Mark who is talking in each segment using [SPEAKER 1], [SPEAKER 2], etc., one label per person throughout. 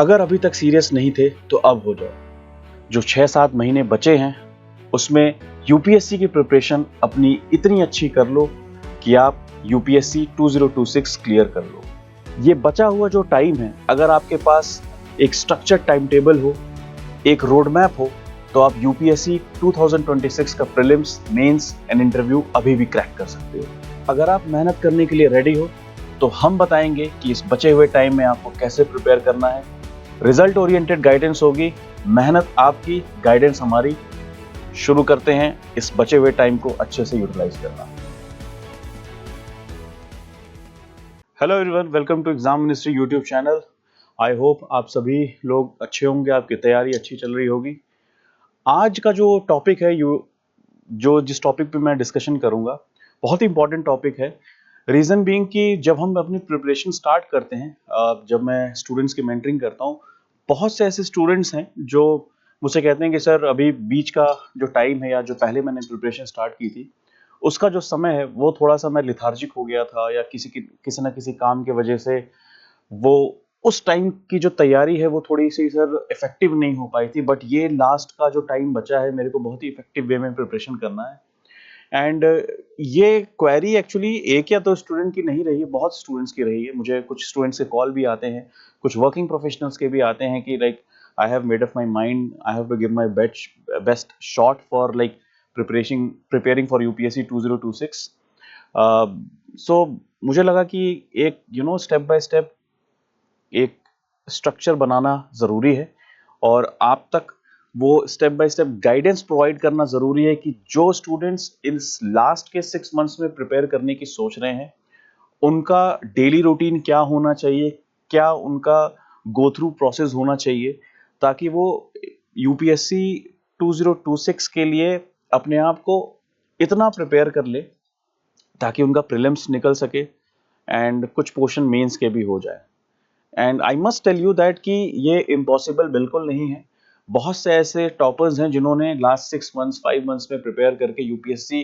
[SPEAKER 1] अगर अभी तक सीरियस नहीं थे तो अब हो जाओ। जो 6-7 महीने बचे हैं उसमें यूपीएससी की प्रिपरेशन अपनी इतनी अच्छी कर लो कि आप यूपीएससी 2026 क्लियर कर लो। ये बचा हुआ जो टाइम है, अगर आपके पास एक स्ट्रक्चर्ड टाइम टेबल हो, एक रोड मैप हो, तो आप यूपीएससी 2026 का प्रीलिम्स, मेंस एंड इंटरव्यू अभी भी क्रैक कर सकते हो। अगर आप मेहनत करने के लिए रेडी हो तो हम बताएंगे कि इस बचे हुए टाइम में आपको कैसे प्रिपेयर करना है। रिजल्ट ओरिएंटेड गाइडेंस होगी, मेहनत आपकी, गाइडेंस हमारी। शुरू करते हैं इस बचे हुए टाइम को अच्छे से यूटिलाइज करना। Hello everyone, welcome to exam ministry YouTube channel. I hope आप सभी लोग अच्छे होंगे, आपकी तैयारी अच्छी चल रही होगी। आज का जो टॉपिक है, जिस टॉपिक पे मैं डिस्कशन करूंगा, बहुत ही इंपॉर्टेंट टॉपिक है। रीजन बीइंग कि जब हम अपनी प्रिपरेशन स्टार्ट करते हैं, जब मैं स्टूडेंट्स की मेंटरिंग करता हूँ, बहुत से ऐसे स्टूडेंट्स हैं जो मुझसे कहते हैं कि सर अभी बीच का जो टाइम है या जो पहले मैंने प्रिपरेशन स्टार्ट की थी उसका जो समय है वो थोड़ा सा मैं लिथार्जिक हो गया था, या किसी ना किसी काम की वजह से वो उस टाइम की जो तैयारी है वो थोड़ी सी सर इफेक्टिव नहीं हो पाई थी। बट ये लास्ट का जो टाइम बचा है, मेरे को बहुत ही इफेक्टिव वे में प्रिपरेशन करना है। एंड ये क्वेरी एक्चुअली एक या दो स्टूडेंट की नहीं रही है, बहुत स्टूडेंट्स की रही है। मुझे कुछ स्टूडेंट्स के कॉल भी आते हैं, कुछ वर्किंग प्रोफेशनल्स के भी आते हैं कि like I have made up my mind, I have to give my best shot for like preparing for UPSC 2026। So मुझे लगा कि एक स्टेप बाय स्टेप एक स्ट्रक्चर बनाना ज़रूरी है, और आप तक वो step by step guidance provide करना ज़रूरी है कि जो स्टूडेंट्स इस लास्ट के 6 मंथ्स में प्रिपेयर करने की सोच रहे हैं, उनका डेली रूटीन क्या होना चाहिए, क्या उनका गो थ्रू प्रोसेस होना चाहिए, ताकि वो यूपीएससी 2026 के लिए अपने आप को इतना प्रिपेयर कर ले ताकि उनका प्रीलिम्स निकल सके एंड कुछ पोर्शन मेंस के भी हो जाए। And I must tell you that कि ये इम्पॉसिबल बिल्कुल नहीं है। बहुत से ऐसे टॉपर्स हैं जिन्होंने लास्ट 6 मंथ्स 5 मंथ्स में प्रिपेयर करके यूपीएससी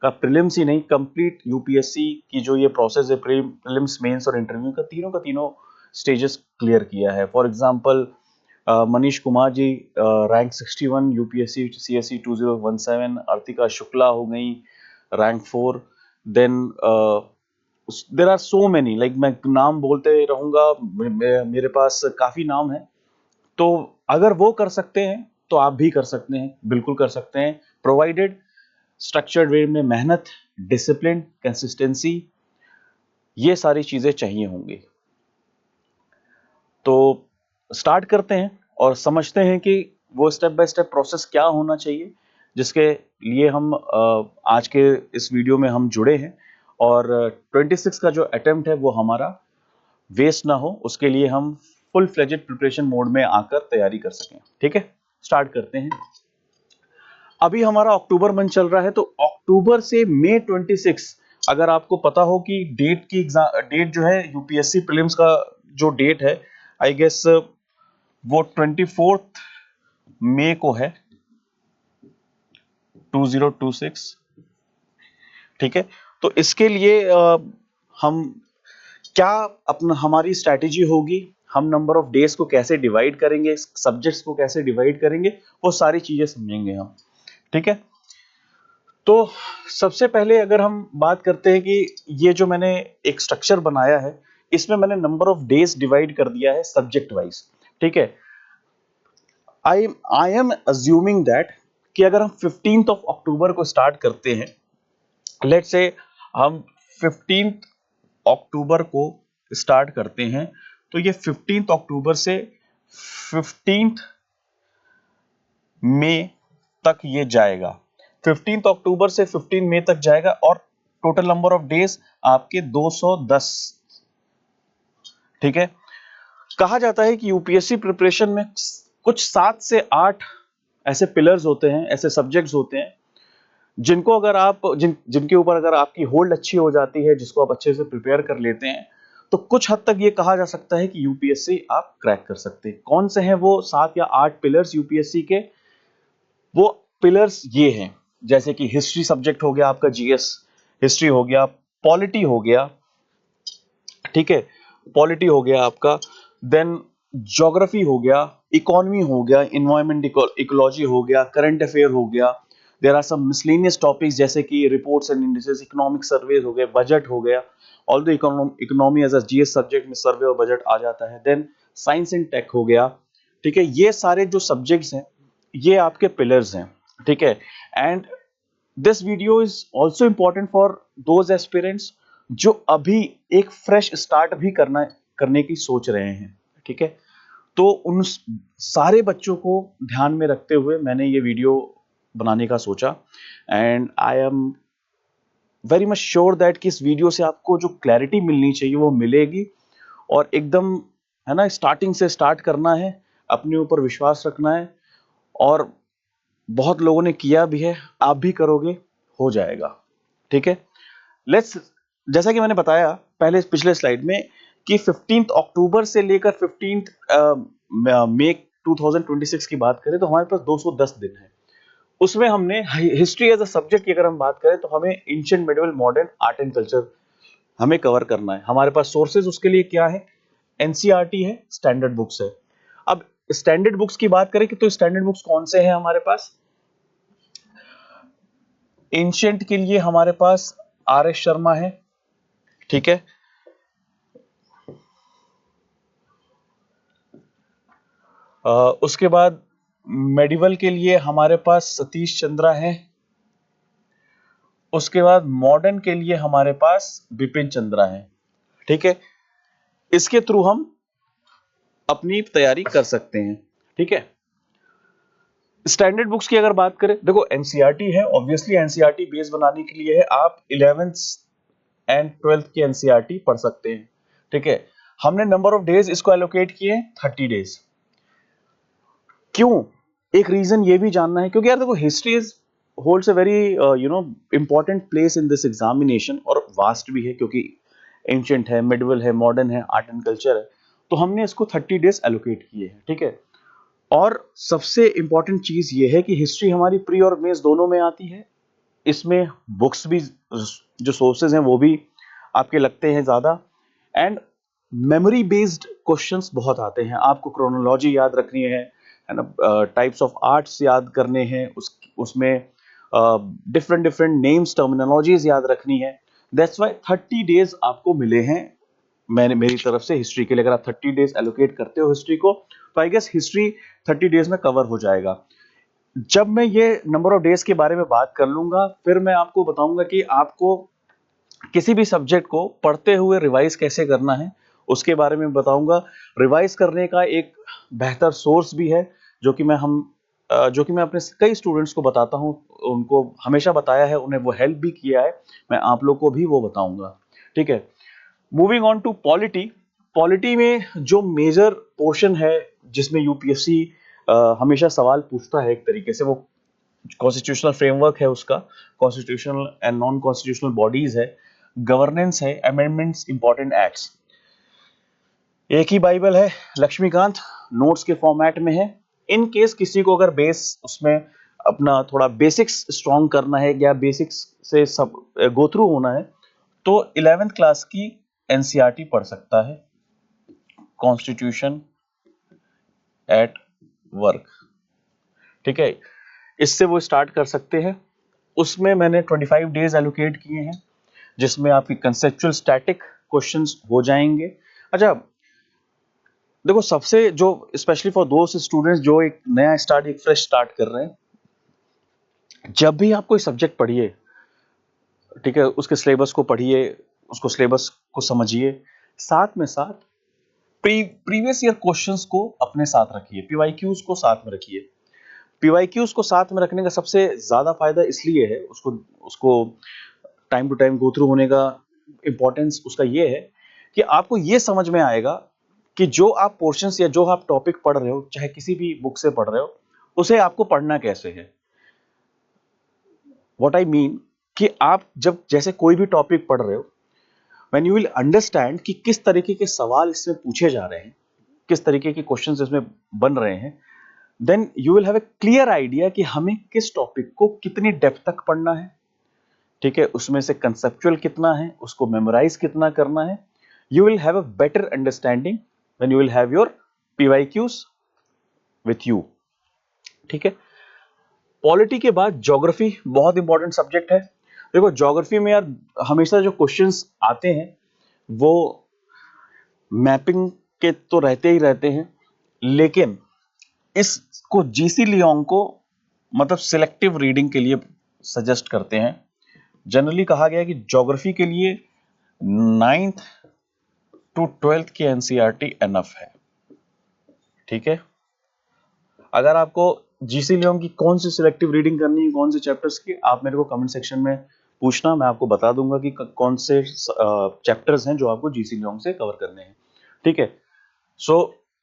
[SPEAKER 1] का प्रीलिम्स ही नहीं, कंप्लीट यूपीएससी की जो ये प्रोसेस है, प्रीलिम्स, मेंस और इंटरव्यू का तीनों स्टेजेस क्लियर किया है। For example Manish Kumar ji, rank 61 UPSC CSC 2017, Artika Shukla हो गई rank 4। Then there are so many, like मैं नाम बोलते रहूंगा, मेरे पास काफी नाम है। तो अगर वो कर सकते हैं तो आप भी कर सकते हैं, बिल्कुल कर सकते हैं, प्रोवाइडेड स्ट्रक्चर्ड वे में मेहनत, डिसिप्लिन, कंसिस्टेंसी, ये सारी चीजें चाहिए होंगी। तो स्टार्ट करते हैं और समझते हैं कि वो स्टेप बाय स्टेप प्रोसेस क्या होना चाहिए, जिसके लिए हम आज के इस वीडियो में हम जुड़े हैं। और 26 का जो अटेम्प्ट है वो हमारा वेस्ट ना हो, उसके लिए हम फुल फ्लेजेड प्रिपरेशन मोड में आकर तैयारी कर सकें। ठीक है, स्टार्ट करते हैं। अभी हमारा अक्टूबर मंथ चल रहा है, तो अक्टूबर से मई 26, अगर आपको पता हो कि डेट जो है यूपीएससी प्रीलिम्स का जो डेट है, आई गेस वो 24 मई को है, 2026। ठीक है, तो इसके लिए हम क्या अपना हमारी स्ट्रैटेजी होगी, हम नंबर ऑफ डेज को कैसे डिवाइड करेंगे, सब्जेक्ट्स को कैसे डिवाइड करेंगे, वो सारी चीजें समझेंगे हम। ठीक है, तो सबसे पहले अगर हम बात करते हैं कि ये जो मैंने एक स्ट्रक्चर बनाया है, इसमें मैंने नंबर ऑफ डेज डिवाइड कर दिया है सब्जेक्ट वाइज। ठीक है, आई एम अज्यूमिंग दैट कि अगर हम 15th ऑफ अक्टूबर को स्टार्ट करते हैं, लेट्स से हम 15th अक्टूबर को स्टार्ट करते हैं, तो ये 15th अक्टूबर से 15th मई तक ये जाएगा। 15th अक्टूबर से 15 मई तक जाएगा, और टोटल नंबर ऑफ डेज आपके 210। ठीक है, कहा जाता है कि यूपीएससी प्रिपरेशन में कुछ 7 से 8 ऐसे पिलर्स होते हैं, ऐसे सब्जेक्ट्स होते हैं जिनको अगर आप जिनके ऊपर अगर आपकी होल्ड अच्छी हो जाती है, जिसको आप अच्छे से प्रिपेयर कर लेते हैं, तो कुछ हद तक ये कहा जा सकता है कि यूपीएससी आप क्रैक कर सकते हैं। कौन से हैं वो 7 या 8 पिलर्स यूपीएससी के? वो पिलर्स ये हैं, जैसे कि हिस्ट्री सब्जेक्ट हो गया आपका, जीएस हिस्ट्री हो गया, पॉलिटी हो गया, ठीक है, पॉलिटी हो गया आपका, देन ज्योग्राफी हो गया, इकोनॉमी हो गया, इन्वायरमेंट इकोलॉजी हो गया, करंट अफेयर हो गया, there are some miscellaneous topics जैसे कि reports and indices, economic survey हो गए, बजट हो गया, all the economy as a GS subject में सर्वे और बजट आ जाता है। देन साइंस एंड टेक हो गया, ठीक है। ये सारे जो सब्जेक्ट्स हैं ये आपके पिलर्स हैं, ठीक है। And this video is also important for those aspirants जो अभी एक फ्रेश स्टार्ट भी करने की सोच रहे हैं, ठीक है। तो उन सारे बच्चों को ध्यान में रखते हुए मैंने ये वीडियो बनाने का सोचा, and I am very much sure that कि इस वीडियो से आपको जो क्लैरिटी मिलनी चाहिए वो मिलेगी। और एकदम, है ना, स्टार्टिंग से स्टार्ट करना है, अपने ऊपर विश्वास रखना है, और बहुत लोगों ने किया भी है, आप भी करोगे, हो जाएगा, ठीक है। लेट्स, जैसा कि मैंने बताया पहले पिछले स्लाइड में कि 15 अक्टूबर से लेकर 15 मई 2026 की बात करें तो हमारे पास 210 दिन है। उसमें हमने हिस्ट्री एज अ सब्जेक्ट की अगर हम बात करें तो हमें ancient, medieval, modern, art and culture हमें कवर करना है। हमारे पास सोर्सेज उसके लिए क्या है? एनसीईआरटी है, स्टैंडर्ड बुक्स है। अब स्टैंडर्ड बुक्स की बात करें कि तो स्टैंडर्ड बुक्स कौन से हैं हमारे पास? एंशिएंट के लिए हमारे पास आर एस शर्मा है, ठीक है। उसके बाद मेडिवल के लिए हमारे पास सतीश चंद्रा है। उसके बाद मॉडर्न के लिए हमारे पास बिपिन चंद्रा है, ठीक है। इसके थ्रू हम अपनी तैयारी कर सकते हैं, ठीक है। स्टैंडर्ड बुक्स की अगर बात करें, देखो एनसीईआरटी है, ऑब्वियसली एनसीईआरटी बेस बनाने के लिए है, आप 11th एंड 12th की एनसीईआरटी पढ़ सकते हैं, ठीक है। हमने नंबर ऑफ डेज इसको एलोकेट किए 30 डेज। क्यों? एक रीजन ये भी जानना है, क्योंकि यार देखो history is holds a very important place in this examination, और वास्ट भी है क्योंकि एंशिएंट है, मिडिवल है, मॉडर्न है, आर्ट एंड कल्चर है। तो हमने इसको 30 डेज एलोकेट किए हैं, ठीक है। और सबसे इंपॉर्टेंट चीज ये है कि हिस्ट्री हमारी प्री और मेंस दोनों में आती है। इसमें बुक्स भी, जो सोर्सेज हैं वो भी आपके लगते हैं ज्यादा, एंड मेमोरी बेस्ड क्वेश्चंस बहुत आते हैं। आपको क्रोनोलॉजी याद रखनी है ना, टाइप्स ऑफ आर्ट्स याद करने हैं, उसमें डिफरेंट डिफरेंट नेम्स, टर्मिनोलॉजीज याद रखनी है। दैट्स व्हाई 30 डेज आपको मिले हैं मैंने मेरी तरफ से हिस्ट्री के लिए। अगर आप 30 डेज एलोकेट करते हो हिस्ट्री को, तो आई गेस हिस्ट्री 30 डेज में कवर हो जाएगा। जब मैं ये नंबर ऑफ डेज के बारे में बात कर लूंगा, फिर मैं आपको बताऊंगा कि आपको किसी भी सब्जेक्ट को पढ़ते हुए रिवाइज कैसे करना है, उसके बारे में बताऊंगा। रिवाइज करने का एक बेहतर सोर्स भी है जो कि मैं अपने कई स्टूडेंट्स को बताता हूं, उनको हमेशा बताया है, उन्हें वो हेल्प भी किया है, मैं आप लोग को भी वो बताऊंगा, ठीक है। Moving on to polity. Polity में जो मेजर पोर्शन है जिसमें यूपीएससी हमेशा सवाल पूछता है, एक तरीके से वो कॉन्स्टिट्यूशनल फ्रेमवर्क है उसका, constitutional and non constitutional bodies है, गवर्नेंस है, अमेंडमेंट्स, इंपॉर्टेंट एक्ट्स। एक ही बाइबल है, लक्ष्मीकांत, नोट्स के फॉर्मेट में है। इन केस किसी को अगर बेस उसमें अपना थोड़ा बेसिक्स स्ट्रॉन्ग करना है या बेसिक्स से सब गो थ्रू होना है, तो 11th क्लास की एनसीईआरटी पढ़ सकता है, कॉन्स्टिट्यूशन एट वर्क, ठीक है। इससे वो स्टार्ट कर सकते हैं। उसमें मैंने 25 डेज एलोकेट किए हैं, जिसमें आपकी कंसेप्चुअल स्टैटिक क्वेश्चंस हो जाएंगे। अच्छा, देखो सबसे जो स्पेशली फॉर दोस्त स्टूडेंट्स जो एक नया स्टार्ट, एक फ्रेश स्टार्ट कर रहे हैं, जब भी आप कोई सब्जेक्ट पढ़िए, ठीक है, उसके सिलेबस को पढ़िए, उसको सिलेबस को समझिए, साथ में साथ प्रीवियस ईयर क्वेश्चंस को अपने साथ रखिए, पीवाईक्यूज को साथ में रखिए। पीवाईक्यूज को साथ में रखने का सबसे ज्यादा फायदा इसलिए है, उसको उसको time to time go through होने का इंपॉर्टेंस उसका ये है कि आपको ये समझ में आएगा कि जो आप पोर्शंस या जो आप टॉपिक पढ़ रहे हो, चाहे किसी भी बुक से पढ़ रहे हो, उसे आपको पढ़ना कैसे है। व्हाट आई मीन कि आप जब जैसे कोई भी टॉपिक पढ़ रहे हो, व्हेन यू विल अंडरस्टैंड कि किस तरीके के सवाल इसमें पूछे जा रहे हैं, किस तरीके के क्वेश्चंस इसमें बन रहे हैं, then you will have a clear idea कि हमें किस टॉपिक को कितनी डेप्थ तक पढ़ना है, ठीक है, उसमें से कंसेप्चुअल कितना है, उसको मेमोराइज कितना करना है। You will have a better understanding when you will have your PYQs with you, ठीक है। पॉलिटी के बाद ज्योग्राफी बहुत इंपॉर्टेंट सब्जेक्ट है। देखो ज्योग्राफी में यार हमेशा जो क्वेश्चंस आते हैं वो मैपिंग के तो रहते ही रहते हैं, लेकिन इसको जीसी लियोंग को मतलब सिलेक्टिव रीडिंग के लिए सजेस्ट करते हैं। जनरली कहा गया है कि ज्योग्राफी के लिए 9th to 12th की एनसीईआरटी एनफ है, ठीक है। अगर आपको जीसी लियोंग की कौन सी सिलेक्टिव रीडिंग करनी है, कौन से चैप्टर्स की, आप मेरे को कमेंट सेक्शन में पूछना, मैं आपको बता दूंगा कि कौन से चैप्टर्स हैं जो आपको जीसी लियोंग से कवर करने हैं, ठीक है। So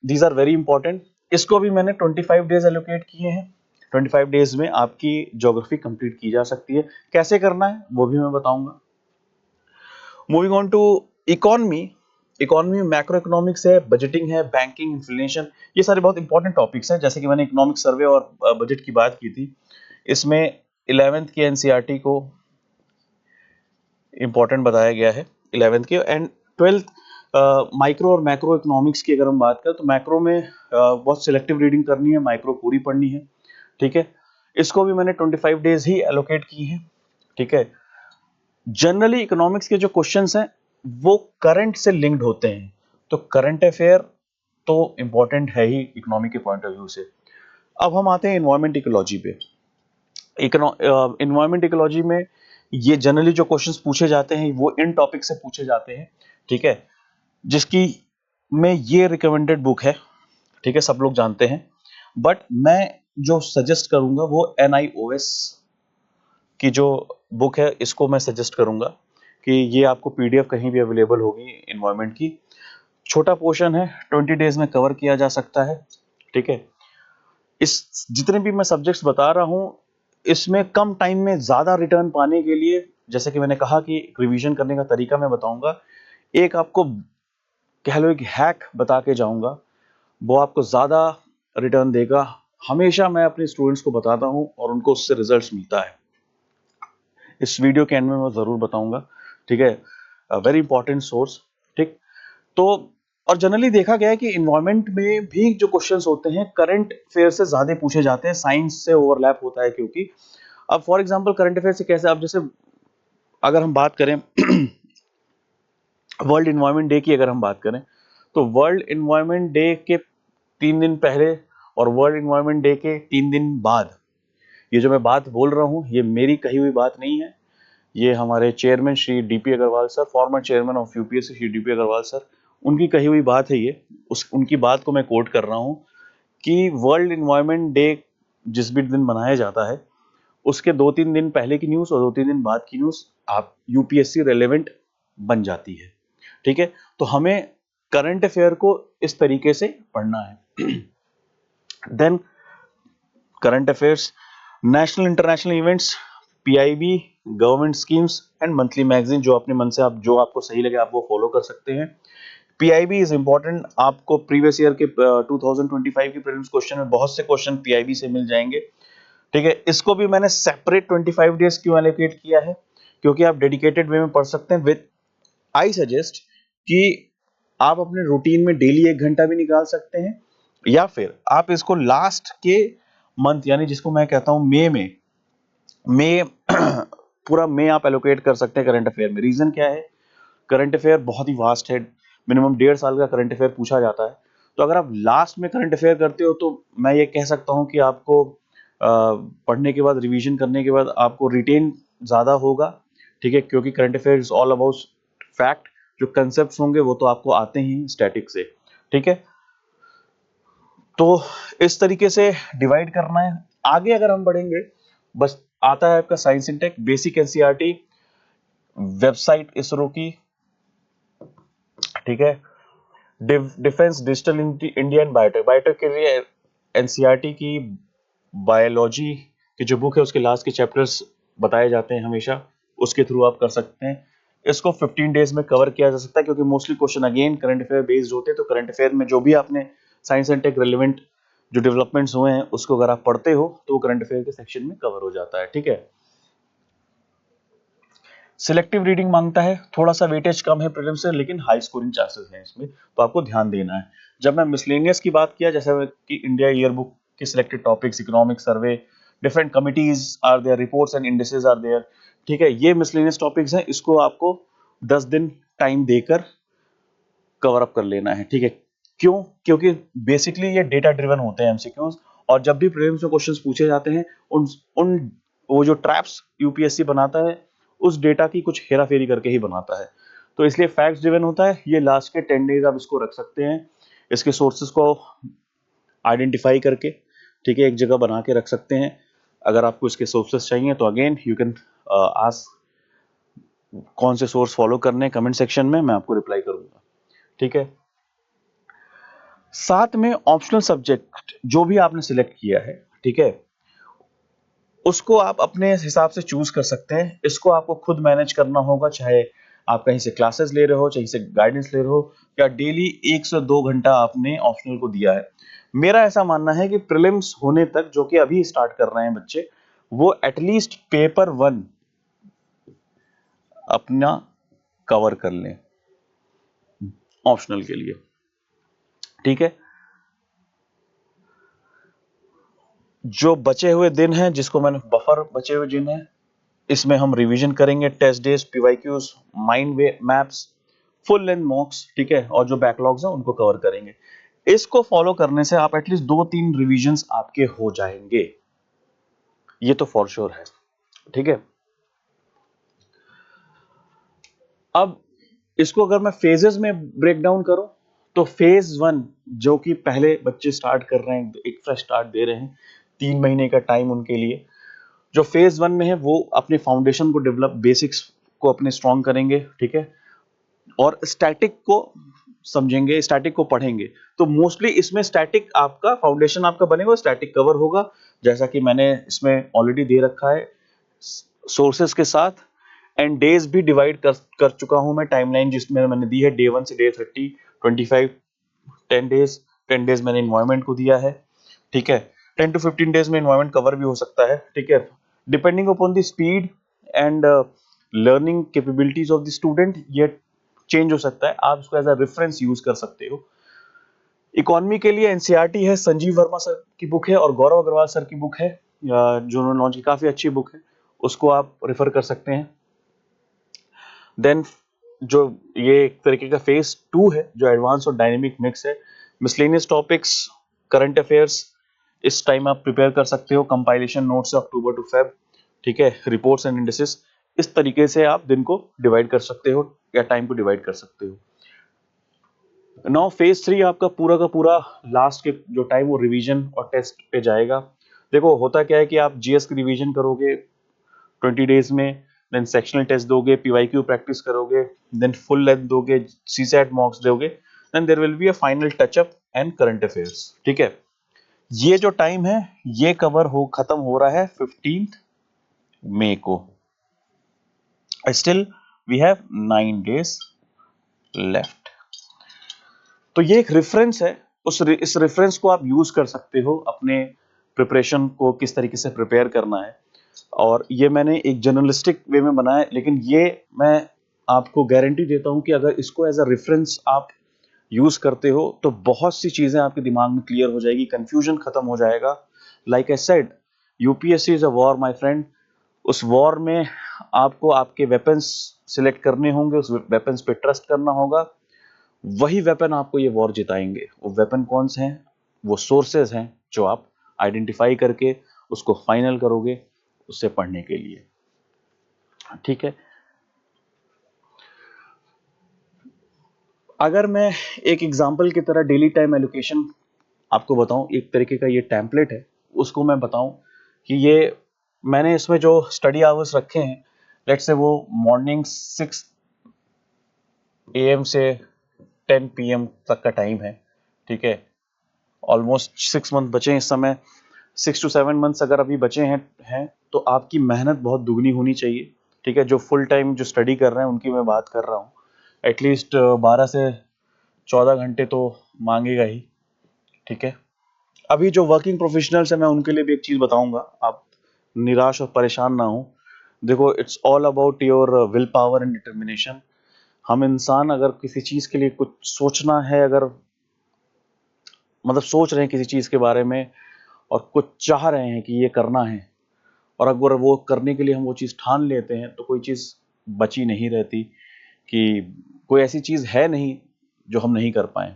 [SPEAKER 1] these are very important. इसको भी मैंने 25 डेज एलोकेट किए हैं। 25 डेज में आपकी ज्योग्राफी कंप्लीट की जा सकती है। कैसे करना है वो भी मैं बताऊंगा। Moving on to economy. Economy में मैक्रो इकोनॉमिक्स है, बजटिंग है, बैंकिंग, इन्फ्लेशन, ये सारे बहुत इंपॉर्टेंट टॉपिक्स हैं। जैसे कि मैंने इकोनॉमिक सर्वे और बजट की बात की थी, इसमें 11th की एनसीईआरटी को इंपॉर्टेंट बताया गया है 11th के, एंड 12th माइक्रो और मैक्रो इकोनॉमिक्स की अगर हम बात करें तो मैक्रो में बहुत सिलेक्टिव रीडिंग करनी है, माइक्रो पूरी पढ़नी है, ठीक है। इसको भी मैंने 25 डेज ही एलोकेट की है, ठीक है। जनरली इकोनॉमिक्स के जो क्वेश्चंस हैं वो करंट से लिंक्ड होते हैं, तो करंट अफेयर तो इंपॉर्टेंट है ही इकोनॉमी के पॉइंट ऑफ व्यू से। अब हम आते हैं इन्वायरमेंट इकोलॉजी पे। इन्वायरमेंट इकोलॉजी में ये जनरली जो क्वेश्चंस पूछे जाते हैं वो इन टॉपिक से पूछे जाते हैं, ठीक है, जिसकी में ये रिकमेंडेड बुक है, ठीक है, सब लोग जानते हैं। बट मैं जो सजेस्ट करूंगा वो NIOS की जो बुक है इसको मैं सजेस्ट करूंगा कि ये आपको PDF कहीं भी अवेलेबल होगी इन्वायरमेंट की। छोटा पोर्शन है, 20 डेज में कवर किया जा सकता है, ठीक है। इस जितने भी मैं सब्जेक्ट्स बता रहा हूं इसमें कम टाइम में ज्यादा रिटर्न पाने के लिए, जैसे कि मैंने कहा कि रिवीजन करने का तरीका मैं बताऊंगा, एक आपको कह लो एक हैक बता के जाऊंगा, वो आपको ज्यादा रिटर्न देगा। हमेशा मैं अपने स्टूडेंट्स को बताता हूं और उनको उससे रिजल्ट्स मिलता है। इस वीडियो के एंड में मैं जरूर बताऊंगा, ठीक है, वेरी इंपॉर्टेंट सोर्स, ठीक। तो और जनरली देखा गया है कि इन्वायरमेंट में भी जो क्वेश्चंस होते हैं करंट अफेयर से ज्यादा पूछे जाते हैं, साइंस से ओवरलैप होता है क्योंकि अब फॉर एग्जांपल करंट अफेयर से कैसे, अब जैसे अगर हम बात करें वर्ल्ड इन्वायरमेंट डे की, अगर हम बात करें तो वर्ल्ड इन्वायरमेंट डे के 3 दिन पहले और वर्ल्ड इन्वायरमेंट डे के 3 दिन बाद, ये जो मैं बात बोल रहा हूँ ये मेरी कही हुई बात नहीं है, ये हमारे chairman Shri DP Agarwal sir, former chairman of UPSC Shri DP Agarwal sir, उनकी कही हुई बात है ये, उनकी बात को मैं कोट कर रहा हूँ कि वर्ल्ड इन्वायरमेंट डे जिस भी दिन मनाया जाता है उसके 2-3 दिन पहले की न्यूज और 2-3 दिन बाद की न्यूज आप UPSC रेलेवेंट बन जाती है, ठीक है। तो हमें करंट अफेयर को इस तरीके से पढ़ना है। Then current affairs, national international events, PIB, government schemes and monthly magazine, जो अपने मन से आप जो आपको सही लगे आप वो फॉलो कर सकते हैं। PIB इज इंपॉर्टेंट, आपको प्रीवियस ईयर के 2025 की प्रीलिम्स क्वेश्चन में बहुत से क्वेश्चन PIB से मिल जाएंगे, ठीक है। इसको भी मैंने सेपरेट 25 डेज क्यों एलोकेट किया है, क्योंकि आप डेडिकेटेड वे में पढ़ सकते हैं। विद आई सजेस्ट कि आप अपने रूटीन में डेली 1 घंटा भी निकाल सकते हैं, या फिर आप इसको लास्ट के मंथ यानी जिसको मैं कहता हूं मई पूरा मई आप एलोकेट कर सकते हैं करंट अफेयर में। रीजन क्या है, करंट अफेयर बहुत ही वास्ट है, मिनिमम 1.5 साल का करंट अफेयर पूछा जाता है। तो अगर आप लास्ट में करंट अफेयर करते हो तो मैं ये कह सकता हूं कि आपको पढ़ने के बाद, रिवीजन करने के बाद आपको रिटेन ज्यादा होगा, ठीक है, क्योंकि current affair is all about fact. जो कंसेप्ट होंगे वो तो आपको आते ही स्टैटिक से, ठीक है। तो इस तरीके से डिवाइड करना है। आगे अगर हम बढ़ेंगे, बस आता है आपका science intake, basic NCERT, website ISRO की, ठीक है, defence, digital India and biotech. Biotech के लिए एनसीईआरटी की बायोलॉजी की जो बुक है उसके लास्ट के चैप्टर्स बताए जाते हैं हमेशा, उसके थ्रू आप कर सकते हैं। इसको 15 डेज में कवर किया जा सकता है क्योंकि mostly question again current affair based होते हैं। तो करंट अफेयर में जो भी आपने साइंस एंड टेक रिलेवेंट जो डेवलपमेंट्स हुए हैं उसको अगर आप पढ़ते हो तो वो करंट अफेयर के सेक्शन में कवर हो जाता है, ठीक है। सिलेक्टिव रीडिंग मांगता है, थोड़ा सा वेटेज कम है प्रीलिम्स से, लेकिन हाई स्कोरिंग चांसेस हैं इसमें, तो आपको ध्यान देना है। जब मैं मिसलेनियस की बात किया, जैसे कि इंडिया ईयर बुक के selected topics, economic survey, different committees are there, reports and indices are there, ठीक है, ये मिसलेनियस टॉपिक्स हैं, इसको आपको 10 दिन टाइम देकर कवर अप कर लेना है, ठीक है। क्यों? क्योंकि बेसिकली ये डेटा ड्रिवन होते हैं एमसीक्यूज, और जब भी प्रीलिम्स में क्वेश्चंस पूछे जाते हैं, उन उन वो जो ट्रैप्स यूपीएससी बनाता है, उस डेटा की कुछ हेरा फेरी करके ही बनाता है, तो इसलिए फैक्ट्स ड्रिवन होता है। ये लास्ट के 10 डेज आप इसको रख सकते हैं, इसके सोर्सेज को आइडेंटिफाई करके, ठीक है, एक जगह बना के रख सकते हैं। अगर आपको इसके सोर्सेज चाहिए तो अगेन यू कैन आस्क कौन से सोर्स फॉलो करने, कमेंट सेक्शन में मैं आपको रिप्लाई करूंगा, ठीक है। साथ में ऑप्शनल सब्जेक्ट जो भी आपने सिलेक्ट किया है, ठीक है, उसको आप अपने हिसाब से चूज कर सकते हैं। इसको आपको खुद मैनेज करना होगा, चाहे आप कहीं से क्लासेस ले रहे हो, चाहे से गाइडेंस ले रहे हो, या डेली 1 से 2 घंटा आपने ऑप्शनल को दिया है। मेरा ऐसा मानना है कि प्रीलिम्स होने तक, जो कि अभी स्टार्ट कर रहे हैं बच्चे, वो एटलीस्ट पेपर 1 अपना कवर कर लें ऑप्शनल के लिए, ठीक है। जो बचे हुए दिन हैं, जिसको मैंने बफर बचे हुए दिन हैं, इसमें हम रिवीजन करेंगे, टेस्ट डेज, पीवाईक्यूज, माइंड वे मैप्स, फुल लेंथ मॉक्स, ठीक है, और जो बैकलॉग्स हैं उनको कवर करेंगे। इसको फॉलो करने से आप एटलीस्ट 2-3 रिवीजन्स आपके हो जाएंगे, ये तो फॉर श्योर है, ठीक है। अब इसको अगर मैं फेजेस में ब्रेक डाउन करूं, तो फेज 1 जो कि पहले बच्चे स्टार्ट कर रहे हैं, एक फ्रेश स्टार्ट दे रहे हैं, 3 महीने का टाइम उनके लिए, जो फेज 1 में है वो अपने फाउंडेशन को डेवलप, बेसिक्स को अपने स्ट्रॉन्ग करेंगे, ठीक है, और स्टैटिक को समझेंगे, स्टैटिक को पढ़ेंगे। तो मोस्टली इसमें स्टैटिक आपका फाउंडेशन आपका बनेगा, स्टैटिक कवर होगा, जैसा कि मैंने इसमें ऑलरेडी दे रखा है सोर्सेस के साथ। एंड डेज भी डिवाइड कर चुका हूं मैं, टाइमलाइन जिसमें मैंने दी है डे 1 से डे 30, 25, 10 डेज मैंने इन्वायरमेंट को दिया है, ठीक है। 10 to 15 डेज में इन्वायरमेंट कवर भी हो सकता है, ठीक है, depending upon the speed and learning capabilities of the student, ये चेंज हो सकता है, आप इसको एज अ रेफरेंस यूज कर सकते हो। इकोनॉमी के लिए एनसीईआरटी है, संजीव वर्मा सर की बुक है और गौरव अग्रवाल सर की बुक है, जो उन्होंने लॉन्च की, काफी अच्छी बुक है, उसको आप रेफर कर सकते हैं। देन जो ये एक तरीके का फेज 2 है, जो एडवांस और डायनेमिक मिक्स है, मिसलेनियस टॉपिक्स, करंट अफेयर्स, इस टाइम आप प्रिपेयर कर सकते हो, compilation notes October to Feb, ठीक है, रिपोर्ट्स एंड इंडिसेस, इस तरीके से आप दिन को डिवाइड कर सकते हो या टाइम को डिवाइड कर सकते हो। नाउ फेज 3 आपका पूरा का पूरा लास्ट के जो टाइम वो रिवीजन और टेस्ट पे जाएगा। देखो होता क्या है कि आप जीएस की रिवीजन करोगे 20 डेज में, देन सेक्शनल टेस्ट दोगे, पीवाईक्यू प्रैक्टिस करोगे, देन फुल लेंथ दोगे, सीसैट मॉक्स दोगे, then there will be a final touch up and current affairs, ठीक है। ये जो टाइम है ये खत्म हो रहा है 15 मई को, still we have 9 days left. तो ये एक रेफरेंस है, इस रेफरेंस को आप यूज कर सकते हो अपने प्रिपरेशन को किस तरीके से प्रिपेयर करना है। और ये मैंने एक जर्नलिस्टिक वे में बनाया है, लेकिन ये मैं आपको गारंटी देता हूं कि अगर इसको एज अ रेफरेंस आप यूज करते हो तो बहुत सी चीजें आपके दिमाग में क्लियर हो जाएगी, कंफ्यूजन खत्म हो जाएगा। Like I said, UPSC is a war my friend. उस वॉर में आपको आपके वेपन्स सिलेक्ट करने होंगे, उस वेपन्स पे ट्रस्ट करना होगा, वही वेपन आपको ये वॉर जिताएंगे। वो वेपन कौन से हैं? वो सोर्सेज हैं जो आप आइडेंटिफाई करके उसको फाइनल करोगे उससे पढ़ने के लिए, ठीक है। अगर मैं एक एग्जांपल की तरह डेली टाइम एलोकेशन आपको बताऊं, एक तरीके का ये टेम्पलेट है, उसको मैं बताऊं कि ये मैंने इसमें जो स्टडी आवर्स रखे हैं, लेट्स से वो मॉर्निंग 6 AM से 10 PM तक का टाइम है, ठीक है। ऑलमोस्ट 6 मंथ बचे हैं इस समय, 6 to 7 मंथ्स अगर अभी बचे हैं तो आपकी मेहनत बहुत दुगनी होनी चाहिए, ठीक है। जो फुल टाइम जो स्टडी कर रहे हैं उनकी मैं बात कर रहा हूँ, एटलीस्ट 12 से 14 घंटे तो मांगेगा ही, ठीक है। अभी जो वर्किंग प्रोफेशनल्स हैं मैं उनके लिए भी एक चीज बताऊंगा, आप निराश और परेशान ना हो। देखो, it's all about your will power and determination. हम इंसान अगर किसी चीज़ के लिए कुछ सोचना है, अगर मतलब सोच रहे हैं किसी चीज़ के बारे में और कुछ चाह रहे हैं कि ये करना है, और अगर वो करने के लिए हम वो चीज़ ठान लेते हैं, तो कोई चीज़ बची नहीं रहती, कि कोई ऐसी चीज़ है नहीं जो हम नहीं कर पाएँ।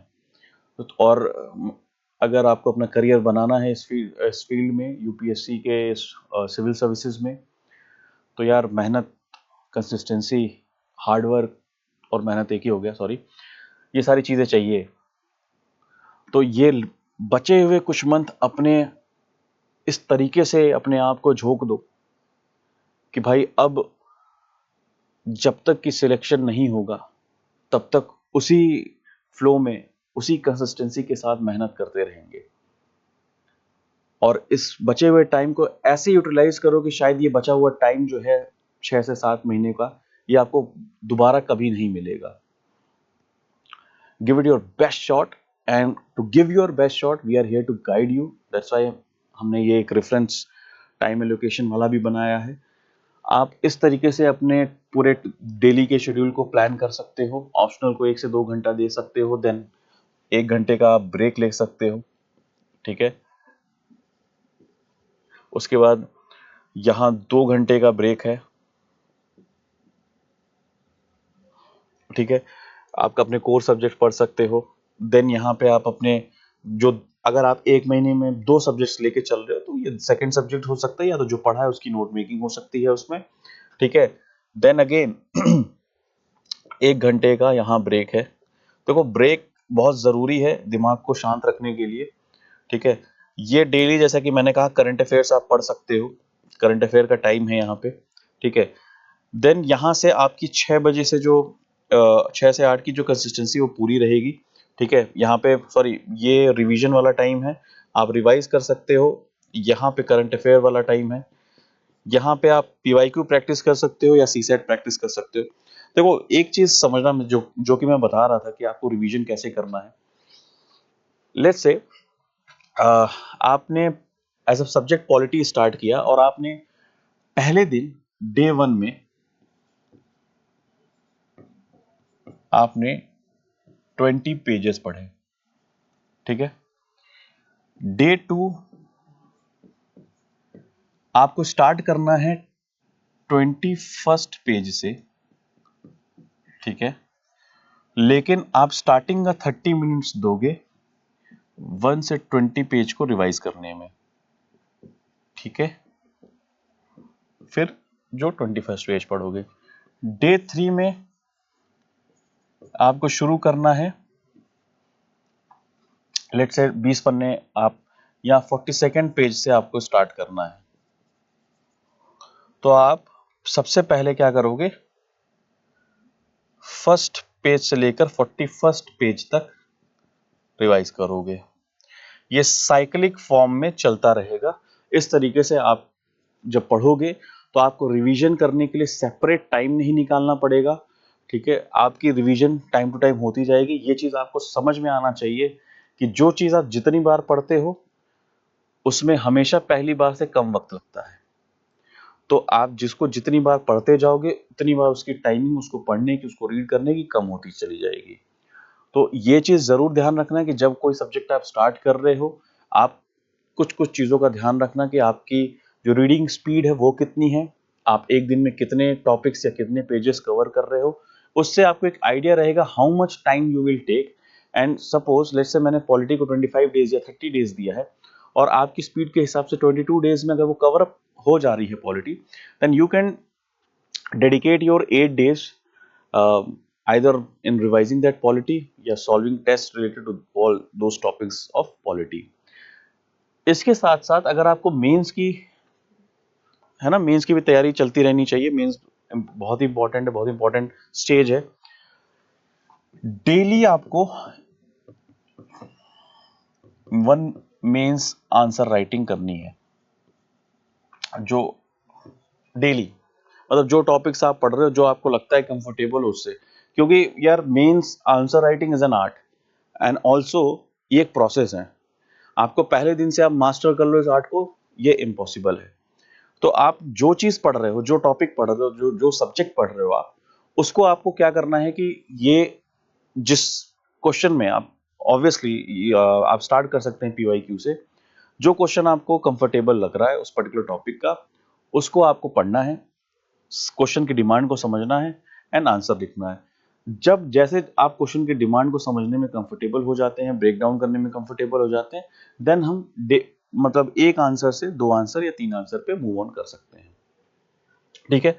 [SPEAKER 1] और अगर आपको अपना करियर बनाना है इस फील्ड में, यूपीएससी के सिविल सर्विसेज में, तो यार मेहनत, कंसिस्टेंसी, हार्ड वर्क, और मेहनत एक ही हो गया, सॉरी, ये सारी चीज़ें चाहिए। तो ये बचे हुए कुछ मंथ अपने इस तरीके से अपने आप को झोंक दो कि भाई अब जब तक कि सिलेक्शन नहीं होगा तब तक उसी फ्लो में, उसी कंसिस्टेंसी के साथ मेहनत करते रहेंगे। और इस बचे हुए टाइम को ऐसे यूटिलाइज करो कि शायद ये बचा हुआ टाइम जो है 6 से 7 महीने का, ये आपको दोबारा कभी नहीं मिलेगा। Give it your best shot, and to give your best shot we are here to guide you. That's why हमने ये एक रेफरेंस टाइम एलोकेशन वाला भी बनाया है। आप इस तरीके से अपने पूरे डेली के शेड्यूल को प्लान कर सकते हो। ऑप्शनल को 1 से 2 घंटा दे सकते हो, देन 1 घंटे का आप ब्रेक ले सकते हो, ठीक है। उसके बाद यहाँ 2 घंटे का ब्रेक है, ठीक है। आप अपने कोर सब्जेक्ट पढ़ सकते हो। देन यहाँ पे आप अपने जो, अगर आप 1 महीने में 2 सब्जेक्ट्स लेके चल रहे हो, तो ये सेकंड सब्जेक्ट हो सकता है, या तो जो पढ़ा है उसकी नोट मेकिंग हो सकती है उसमें, ठीक है। देन अगेन 1 घंटे का यहाँ ब्रेक है। देखो, ब्रेक बहुत ज़रूरी है दिमाग को शांत रखने के लिए, ठीक है। ये डेली, जैसा कि मैंने कहा, करंट अफेयर्स आप पढ़ सकते हो, करंट अफेयर का टाइम है यहाँ पे, ठीक है। देन यहाँ से आपकी 6 बजे से जो 6 से 8 की जो कंसिस्टेंसी वो पूरी रहेगी, ठीक है। यहाँ पे सॉरी, ये रिवीजन वाला टाइम है, आप रिवाइज कर सकते हो। यहाँ पे करंट अफेयर वाला टाइम है, यहाँ पे आप पीवाईक्यू प्रैक्टिस कर सकते हो या सीसेट प्रैक्टिस कर सकते हो। देखो, एक चीज समझना, जो जो कि मैं बता रहा था कि आपको रिवीजन कैसे करना है। लेट्स से आपने as a subject polity start किया, और आपने पहले दिन डे 1 में आपने 20 पेजेस पढ़े, ठीक है। डे 2 आपको स्टार्ट करना है 21st पेज से, ठीक है। लेकिन आप स्टार्टिंग का 30 मिनट्स दोगे 1 से 20 पेज को रिवाइज करने में, ठीक है। फिर जो 21st पेज पढ़ोगे। डे 3 में आपको शुरू करना है, लेट्स से 20 पन्ने आप, या 42nd पेज से आपको स्टार्ट करना है। तो आप सबसे पहले क्या करोगे, फर्स्ट पेज से लेकर 41st पेज तक रिवाइज करोगे। ये साइक्लिक फॉर्म में चलता रहेगा। इस तरीके से आप जब पढ़ोगे तो आपको रिवीजन करने के लिए सेपरेट टाइम नहीं निकालना पड़ेगा, ठीक है। आपकी रिवीजन टाइम टू टाइम होती जाएगी। ये चीज आपको समझ में आना चाहिए कि जो चीज आप जितनी बार पढ़ते हो उसमें हमेशा पहली बार से कम वक्त लगता है। तो आप जिसको जितनी बार पढ़ते जाओगे उतनी बार उसकी टाइमिंग, उसको पढ़ने की, उसको रीड करने की कम होती चली जाएगी। तो ये चीज जरूर ध्यान रखना कि जब कोई सब्जेक्ट आप स्टार्ट कर रहे हो, आप कुछ कुछ चीजों का ध्यान रखना कि आपकी जो रीडिंग स्पीड है वो कितनी है, आप एक दिन में कितने टॉपिक्स या कितने पेजेस कवर कर रहे हो। उससे आपको एक आइडिया रहेगा how much time you will take. And suppose let's say मैंने पॉलिटी को 25 डेज या 30 डेज दिया है, और आपकी स्पीड के हिसाब से 22 डेज में अगर वो कवर अप हो जा रही है polity, then you can dedicate your 8 days either in revising that polity या solving tests related to all those topics of polity। इसके साथ साथ अगर आपको मेंस की, है ना, मेंस की भी तैयारी चलती रहनी चाहिए। मेंस बहुत ही इंपॉर्टेंट है, बहुत इंपॉर्टेंट स्टेज है। डेली आपको 1 मेंस आंसर राइटिंग करनी है, जो डेली, मतलब जो टॉपिक्स आप पढ़ रहे हो, जो आपको लगता है कंफर्टेबल उससे। क्योंकि यार mains answer writing is an art, and also ये एक प्रोसेस है। आपको पहले दिन से आप मास्टर कर लो इस आर्ट को, ये इम्पॉसिबल है। तो आप जो चीज पढ़ रहे हो, जो टॉपिक पढ़ रहे हो, जो जो सब्जेक्ट पढ़ रहे हो आप, उसको आपको क्या करना है कि ये जिस क्वेश्चन में आप ऑब्वियसली आप स्टार्ट कर सकते हैं पीवाईक्यू से। जो क्वेश्चन आपको कंफर्टेबल लग रहा है उस पर्टिकुलर टॉपिक का, उसको आपको पढ़ना है, क्वेश्चन की डिमांड को समझना है एंड आंसर लिखना है। जब जैसे आप क्वेश्चन की डिमांड को समझने में कंफर्टेबल हो जाते हैं, ब्रेक डाउन करने में कंफर्टेबल हो जाते हैं, देन हम मतलब एक आंसर से 2 आंसर या 3 आंसर पे मूव ऑन कर सकते हैं। ठीक है,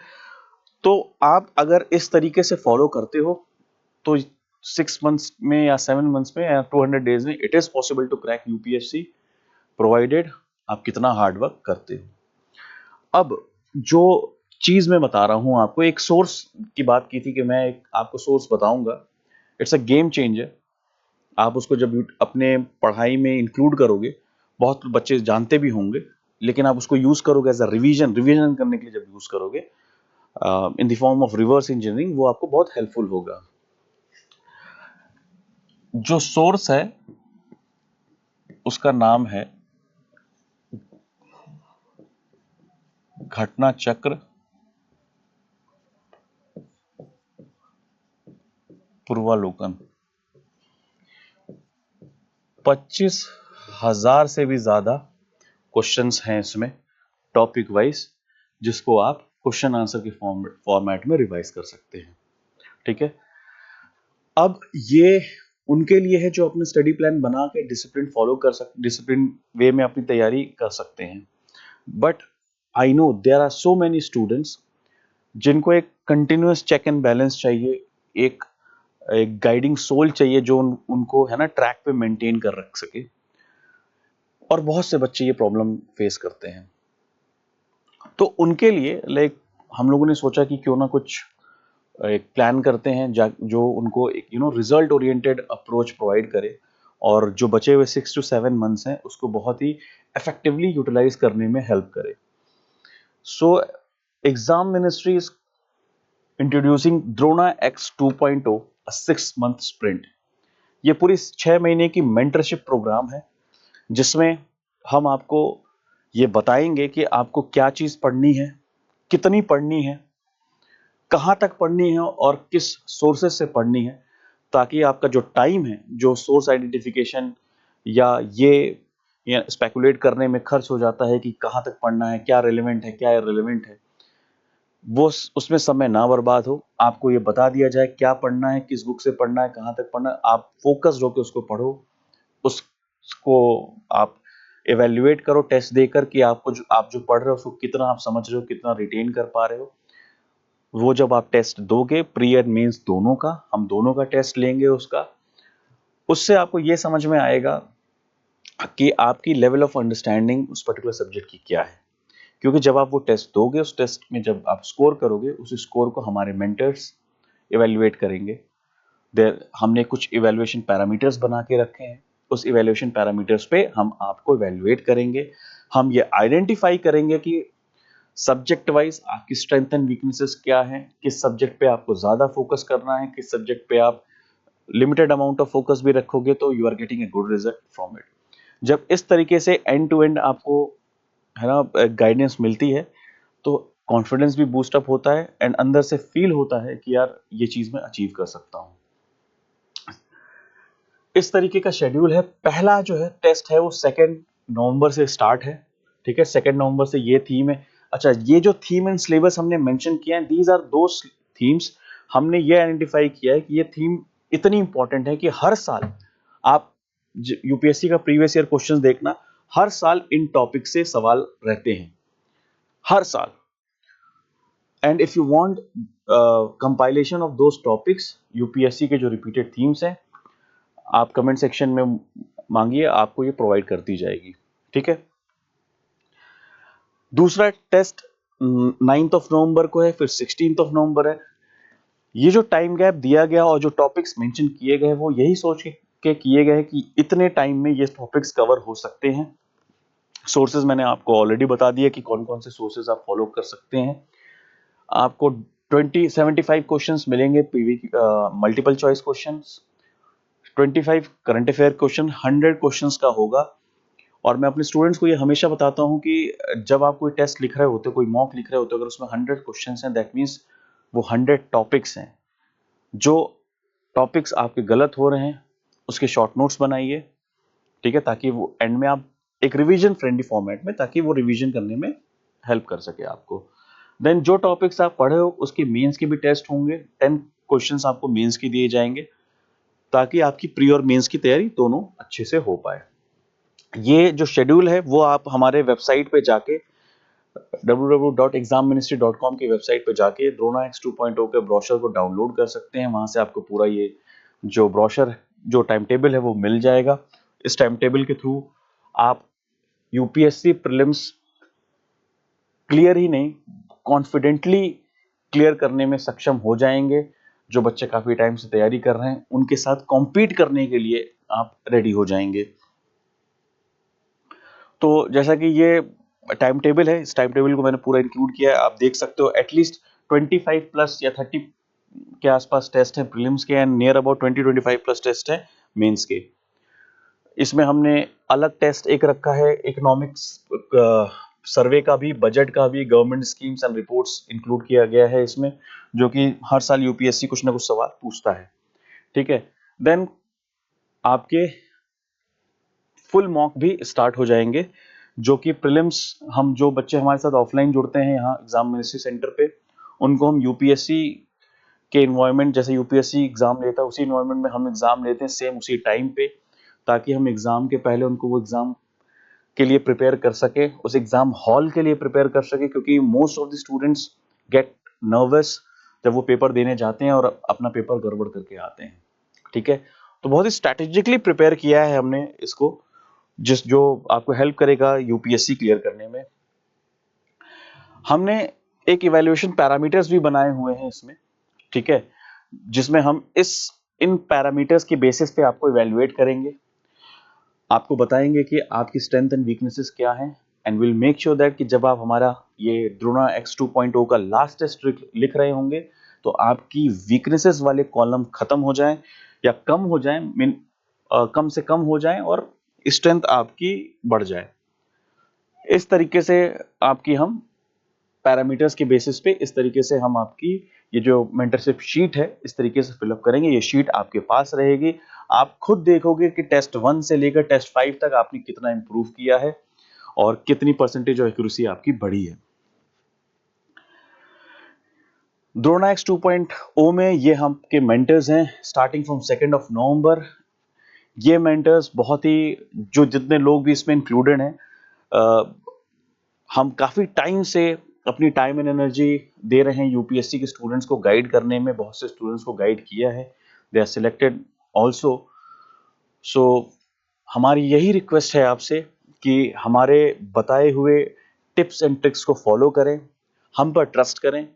[SPEAKER 1] तो आप अगर इस तरीके से फॉलो करते हो तो 6 मंथ्स में या 7 मंथ्स में या 200 डेज में it is possible to crack UPSC, provided आप कितना हार्ड वर्क करते हो। अब जो चीज मैं बता रहा हूं आपको, एक सोर्स की बात की थी कि मैं एक आपको सोर्स बताऊंगा, इट्स अ गेम चेंजर। आप उसको जब अपने पढ़ाई में इंक्लूड करोगे, बहुत बच्चे जानते भी होंगे, लेकिन आप उसको यूज करोगे एज अ रिवीजन करने के लिए जब यूज करोगे in the form of reverse engineering, वो आपको बहुत हेल्पफुल होगा। जो सोर्स है उसका नाम है घटना चक्र पूर्वालोकन। 25,000 से भी ज्यादा क्वेश्चंस हैं इसमें टॉपिक वाइज, जिसको आप क्वेश्चन आंसर के फॉर्मेट में रिवाइज कर सकते हैं। ठीक है, अब ये उनके लिए है जो अपने स्टडी प्लान बना के डिसिप्लिन वे में अपनी तैयारी कर सकते हैं। But I know there are so many students जिनको एक कंटिन्यूअस चेक एंड बैलेंस चाहिए, एक एक गाइडिंग सोल चाहिए जो उनको है ना ट्रैक पे मेंटेन कर रख सके, और बहुत से बच्चे ये प्रॉब्लम फेस करते हैं। तो उनके लिए लाइक हम लोगों ने सोचा कि क्यों ना कुछ एक प्लान करते हैं जो उनको एक रिजल्ट ओरिएंटेड अप्रोच प्रोवाइड करे, और जो बचे हुए 6 to 7 मंथ्स हैं उसको बहुत ही इफेक्टिवली यूटिलाइज करने में हेल्प करे। So exam ministry is introducing Drona x 2.0, a 6-month sprint. ये पूरी 6 महीने की मेंटरशिप प्रोग्राम है, जिसमें हम आपको ये बताएंगे कि आपको क्या चीज पढ़नी है, कितनी पढ़नी है, कहां तक पढ़नी है और किस सोर्सेस से पढ़नी है, ताकि आपका जो टाइम है, जो सोर्स आइडेंटिफिकेशन या ये स्पेकुलेट करने में खर्च हो जाता है कि कहां तक पढ़ना है, क्या रिलेवेंट है, क्या इररिलेवेंट है, वो उसमें समय ना बर्बाद हो। आपको ये बता दिया जाए क्या पढ़ना है, किस बुक से पढ़ना है, कहां तक पढ़ना है, आप फोकस्ड होकर उसको पढ़ो, उसको आप एवेल्युएट करो टेस्ट देकर कि आप जो पढ़ रहे हो उसको कितना आप समझ रहे हो, कितना रिटेन कर पा रहे हो। वो जब आप टेस्ट दोगे, प्री एंड मेंस दोनों का, हम दोनों का टेस्ट लेंगे उसका, उससे आपको ये समझ में आएगा कि आपकी लेवल ऑफ अंडरस्टैंडिंग उस पर्टिकुलर सब्जेक्ट की क्या है। क्योंकि जब आप वो टेस्ट दोगे, उस टेस्ट में जब आप स्कोर करोगे, उस स्कोर को हमारे मेंटर्स इवेल्युएट करेंगे। हमने कुछ इवेल्युएशन पैरामीटर्स बना के रखे हैं, उस इवेल्युएशन पैरामीटर्स पे हम आपको इवेल्युएट करेंगे। हम ये आइडेंटिफाई करेंगे कि सब्जेक्ट वाइज आपकी स्ट्रेंथ एंड वीकनेसेस क्या है, किस सब्जेक्ट पे आपको ज्यादा फोकस करना है, किस सब्जेक्ट पे आप लिमिटेड अमाउंट ऑफ फोकस भी रखोगे तो you are getting a good result from it. जब इस तरीके से एंड टू एंड आपको है ना गाइडेंस मिलती है, तो कॉन्फिडेंस भी बूस्ट अप होता है एंड अंदर से फील होता है कि यार ये चीज मैं अचीव कर सकता हूं। इस तरीके का शेड्यूल है। पहला जो है टेस्ट है वो 2 नवंबर से स्टार्ट है। ठीक है, 2 नवंबर से ये थीम है। अच्छा, ये जो थीम एंड सिलेबस हमने मेंशन किया है, दीज आर दोस थीम्स। हमने ये आइडेंटिफाई किया है कि ये थीम इतनी इंपॉर्टेंट है कि हर साल आप यूपीएससी का प्रीवियस ईयर क्वेश्चंस देखना, हर साल इन टॉपिक से सवाल रहते हैं, हर साल। And if you want compilation of those topics, UPSC के जो रिपीटेड थीम्स हैं, आप कमेंट सेक्शन में मांगिए, आपको ये प्रोवाइड कर दी जाएगी। ठीक है, दूसरा टेस्ट 9 नवंबर को है, फिर 16 नवंबर है। ये जो टाइम गैप दिया गया और जो टॉपिक्स मेंशन किए गए, वो यही सोच के किए गए कि इतने टाइम में ये टॉपिक्स कवर हो सकते हैं। सोर्सेज मैंने आपको ऑलरेडी बता दिया कि कौन कौन से सोर्सेज आप फॉलो कर सकते हैं। आपको 75 क्वेश्चंस मिलेंगे, PV multiple choice questions, 25 current affair question, 100 questions का होगा और मैं अपने स्टूडेंट्स को ये हमेशा बताता हूँ कि जब आप कोई टेस्ट लिख रहे होते हो, कोई मॉक लिख रहे होते हो, अगर उसमें 100 क्वेश्चंस हैं, दैट मीन्स वो 100 टॉपिक्स हैं। जो टॉपिक्स आपके गलत हो रहे हैं उसके शॉर्ट नोट्स बनाइए, ठीक है, ताकि वो एंड में आप एक रिवीजन फ्रेंडली फॉर्मेट में, ताकि वो रिवीजन करने में हेल्प कर सके आपको। देन जो टॉपिक्स आप पढ़े हो उसके मेंस के भी टेस्ट होंगे, 10 क्वेश्चंस आपको मेंस के दिए जाएंगे, ताकि आपकी प्री और मेंस की तैयारी दोनों अच्छे से हो पाए। ये जो शेड्यूल है वो आप हमारे वेबसाइट पे जाके www.examministry.com की वेबसाइट पे जाके द्रोणा X 2.0 के ब्रोशर को डाउनलोड कर सकते हैं। वहां से आपको पूरा ये जो ब्रोशर, जो टाइम टेबल है वो मिल जाएगा। इस टाइम टेबल के थ्रू आप यूपीएससी प्रीलिम्स क्लियर ही नहीं, कॉन्फिडेंटली क्लियर करने में सक्षम हो जाएंगे। जो बच्चे काफी टाइम से तैयारी कर रहे हैं उनके साथ कॉम्पीट करने के लिए आप रेडी हो जाएंगे। तो जैसा कि ये टाइम टेबल है, इस टाइम टेबल को मैंने पूरा इंक्लूड किया है। आप देख सकते हो एटलीस्ट 25 प्लस या 30 के आसपास टेस्ट हैं प्रीलिम्स के, and near about 20-25 plus test हैं मेंस के। इसमें हमने अलग टेस्ट एक रखा है इकोनॉमिक्स सर्वे का भी, बजट का भी, government schemes and reports include किया गया है इसमें, जो कि हर साल यूपीएससी कुछ ना कुछ सवाल पूछता है, ठीक है। देन आपके फुल मॉक भी स्टार्ट हो जाएंगे, जो कि प्रीलिम्स, हम जो बच्चे हमारे साथ ऑफलाइन जुड़ते हैं यहाँ एग्जाम मिनिस्ट्री सेंटर पे, उनको हम यूपीएससी के इन्वायरमेंट, जैसे यूपीएससी एग्जाम लेता है उसी इन्वायरमेंट में हम एग्जाम लेते हैं, सेम उसी टाइम पे, ताकि हम एग्जाम के पहले उनको वो एग्जाम के लिए प्रिपेयर कर सके, उस एग्जाम हॉल के लिए प्रिपेयर कर सके, क्योंकि most of the students gate nervous जब वो पेपर देने जाते हैं और अपना पेपर गड़बड़ करके आते हैं, ठीक है। तो बहुत ही स्ट्रैटेजिकली प्रिपेयर किया है हमने इसको, जो आपको हेल्प करेगा यूपीएससी क्लियर करने में। हमने एक इवैल्यूएशन पैरामीटर्स भी बनाए हुए हैं इसमें, ठीक है, जिसमें हम इन पैरामीटर्स के बेसिस पे आपको इवैल्यूएट करेंगे, आपको बताएंगे कि आपकी स्ट्रेंथ एंड वीकनेसेस क्या हैं, and will make sure that कि जब आप हमारा ये द्रोणा X 2.0 का लास्ट टेस्ट लिख रहे होंगे तो आपकी वीकनेसेस वाले कॉलम खत्म हो जाएं या कम हो जाएं, कम से कम हो जाएं, और स्ट्रेंथ आपकी बढ़ जाए। इस तरीके से आपकी हम पैरामीटर्स के बेसिस पे, इस तरीके से हम आपकी ये जो मेंटरशिप शीट है इस तरीके से फिलअप करेंगे। ये शीट आपके पास रहेगी, आप खुद देखोगे कि टेस्ट 1 से लेकर टेस्ट 5 तक आपने कितना इंप्रूव किया है और कितनी परसेंटेज ऑफ एक्यूरेसी आपकी बढ़ी है। द्रोणा X 2.0 में ये हम के मेंटर्स हैं स्टार्टिंग फ्रॉम 2 नवंबर। ये मेंटर्स बहुत ही, जो जितने लोग भी इसमें इंक्लूडेड हैं, हम काफी टाइम से अपनी टाइम एंड एनर्जी दे रहे हैं यूपीएससी के स्टूडेंट्स को गाइड करने में। बहुत से स्टूडेंट्स को गाइड किया है, they are selected also. So हमारी यही रिक्वेस्ट है आपसे कि हमारे बताए हुए टिप्स एंड ट्रिक्स को फॉलो करें, हम पर ट्रस्ट करें।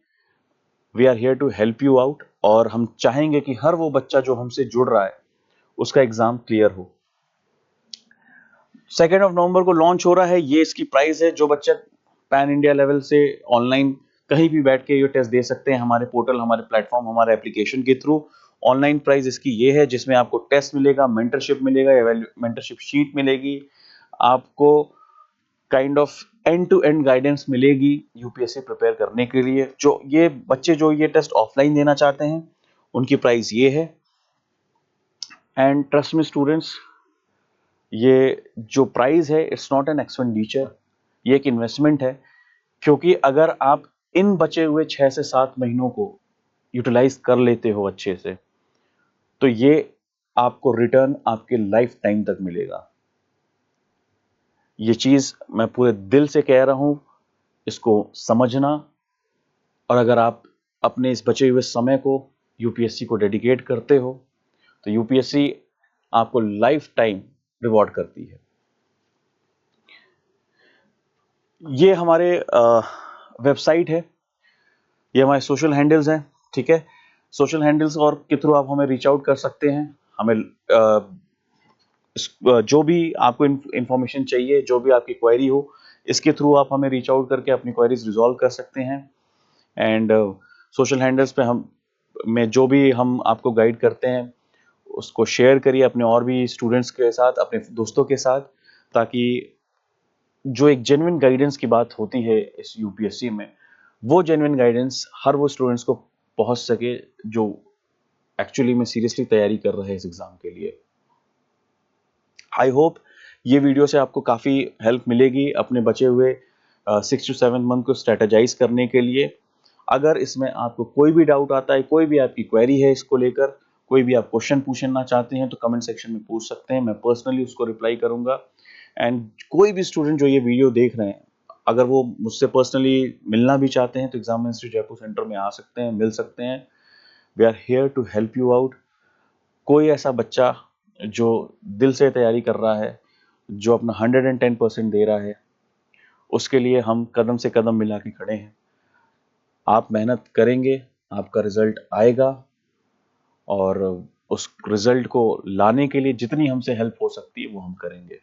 [SPEAKER 1] We are here to help you out, और हम चाहेंगे कि हर वो बच्चा जो हमसे जुड़ रहा है उसका एग्जाम क्लियर हो। 2 नवंबर को लॉन्च हो रहा है, ये इसकी प्राइस है। जो बच्चा पैन इंडिया लेवल से ऑनलाइन कहीं भी बैठ के ये टेस्ट दे सकते हैं, हमारे पोर्टल, हमारे प्लेटफॉर्म, हमारे एप्लीकेशन के थ्रू। ऑनलाइन प्राइस इसकी ये है, जिसमें आपको टेस्ट मिलेगा, मेंटरशिप मिलेगा, मेंटरशिप शीट मिलेगी, आपको kind of end to end guidance मिलेगी यूपीएससी प्रिपेयर करने के लिए। जो ये बच्चे जो ये टेस्ट ऑफलाइन देना चाहते हैं उनकी प्राइस ये है। एंड ट्रस्ट मी स्टूडेंट्स, ये जो प्राइस है इट्स नॉट एन एक्सपेंडिचर, ये एक इन्वेस्टमेंट है। क्योंकि अगर आप इन बचे हुए 6 से 7 महीनों को यूटिलाइज कर लेते हो अच्छे से, तो ये आपको रिटर्न आपके लाइफ टाइम तक मिलेगा। ये चीज मैं पूरे दिल से कह रहा हूं, इसको समझना। और अगर आप अपने इस बचे हुए समय को यूपीएससी को डेडिकेट करते हो तो यूपीएससी आपको लाइफ टाइम रिवॉर्ड करती है। ये हमारे वेबसाइट है, ये हमारे सोशल हैंडल्स हैं, ठीक है। सोशल हैंडल्स और के थ्रू आप हमें रीच आउट कर सकते हैं। हमें जो भी आपको इंफॉर्मेशन चाहिए, जो भी आपकी क्वेरी हो, इसके थ्रू आप हमें रीच आउट करके अपनी क्वेरीज रिजॉल्व कर सकते हैं। एंड सोशल हैंडल्स पे जो भी हम आपको गाइड करते हैं उसको शेयर करिए अपने और भी स्टूडेंट्स के साथ, अपने दोस्तों के साथ, ताकि जो एक जेन्युइन गाइडेंस की बात होती है इस यूपीएससी में, वो जेन्युइन गाइडेंस हर वो स्टूडेंट्स को पहुंच सके जो एक्चुअली में सीरियसली तैयारी कर रहे हैं इस एग्जाम के लिए। आई होप ये वीडियो से आपको काफ़ी हेल्प मिलेगी अपने बचे हुए 6 to 7 मंथ को स्ट्रेटेजाइज करने के लिए। अगर इसमें आपको कोई भी डाउट आता है, कोई भी आपकी क्वेरी है इसको लेकर, कोई भी आप क्वेश्चन पूछना चाहते हैं तो कमेंट सेक्शन में पूछ सकते हैं, मैं पर्सनली उसको रिप्लाई करूंगा। एंड कोई भी स्टूडेंट जो ये वीडियो देख रहे हैं, अगर वो मुझसे पर्सनली मिलना भी चाहते हैं तो एग्जाम मिनिस्ट्री जयपुर सेंटर में आ सकते हैं, मिल सकते हैं। We are here to help you out. कोई ऐसा बच्चा जो दिल से तैयारी कर रहा है, जो अपना 110% दे रहा है, उसके लिए हम कदम से कदम मिला के खड़े हैं। आप मेहनत करेंगे, आपका रिजल्ट आएगा, और उस रिजल्ट को लाने के लिए जितनी हमसे हेल्प हो सकती है वो हम करेंगे।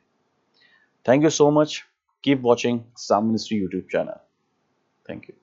[SPEAKER 1] Thank you so much. Keep watching exam ministry YouTube channel. Thank you.